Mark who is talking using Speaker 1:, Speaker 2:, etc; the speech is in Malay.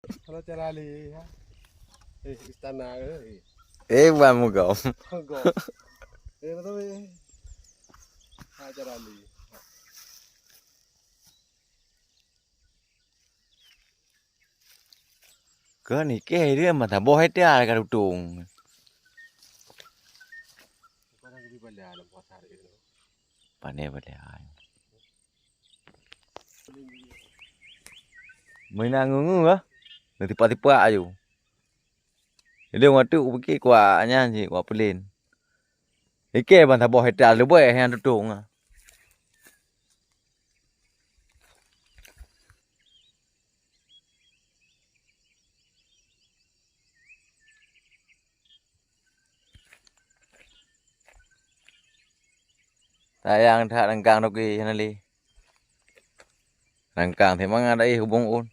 Speaker 1: Raja Rali ha. Istana
Speaker 2: vamos go.
Speaker 1: Go. Betul Raja Rali.
Speaker 2: Ke ni ke dia mah tak boh dia ka tutung.
Speaker 1: Kadang lebih banyak dalam pasar itu.
Speaker 2: Pane bale ai. Mình ngungu á. Nanti tiba-tiba ayo. Dia ngatu pergi kuatnya sih kuat pelin. Ike ban tak boh dia le boy yang tutung ah. Tayang tak renggang doki nanti. Renggang thì mang ada hubung un.